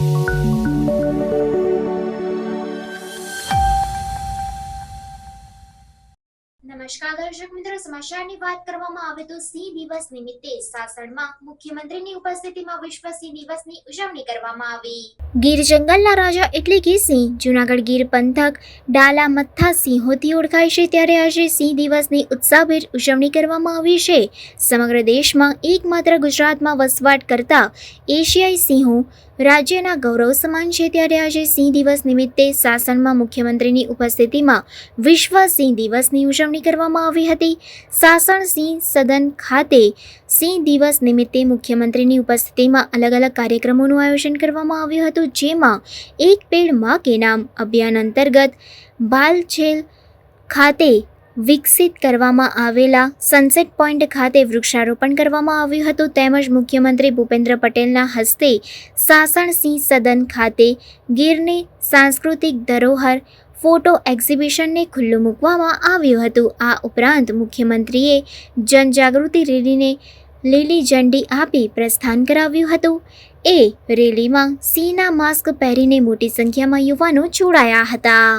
નમસ્કાર દર્શક મિત્રો, સમાચારની વાત કરવામાં આવે તો સિંહ દિવસ નિમિત્તે સાસણમાં મુખ્યમંત્રીની ઉપસ્થિતિમાં વિશ્વ સિંહ દિવસની ઉજવણી કરવામાં આવી। ગીર જંગલના રાજા એટલે કે સિંહ જૂનાગઢ ગીર પંથક ડાલા મથ્થા સિંહોથી ઓળખાય છે, ત્યારે આજે સિંહ દિવસની ઉત્સાહભેર ઉજવણી કરવામાં આવી છે। સમગ્ર દેશમાં એકમાત્ર ગુજરાતમાં વસવાટ કરતા એશિયાઈ સિંહો રાજ્યના ગૌરવ સમાન છે, ત્યારે આજે સિંહ દિવસ નિમિત્તે સાસણમાં મુખ્યમંત્રીની ઉપસ્થિતિમાં વિશ્વ સિંહ દિવસની ઉજવણી કરવામાં આવી હતી। સાસણ સિંહ સદન ખાતે સિંહ દિવસ નિમિત્તે મુખ્યમંત્રીની ઉપસ્થિતિમાં અલગ અલગ કાર્યક્રમોનું આયોજન કરવામાં આવ્યું હતું, જેમાં એક પેડ માં કે નામ અભિયાન અંતર્ગત બાલછેલ ખાતે વિકસિત કરવામાં આવેલા સનસેટ પોઈન્ટ ખાતે વૃક્ષારોપણ કરવામાં આવ્યું હતું, તેમજ મુખ્યમંત્રી ભૂપેન્દ્ર પટેલના હસ્તે સાસણ સિંહ સદન ખાતે ગીરની સાંસ્કૃતિક ધરોહર ફોટો એક્ઝિબિશનને ખુલ્લું મૂકવામાં આવ્યું હતું। આ ઉપરાંત મુખ્યમંત્રીએ જનજાગૃતિ રેલીને લીલી ઝંડી આપી પ્રસ્થાન કરાવ્યું હતું। એ રેલીમાં સિંહના માસ્ક પહેરીને મોટી સંખ્યામાં યુવાનો જોડાયા હતા।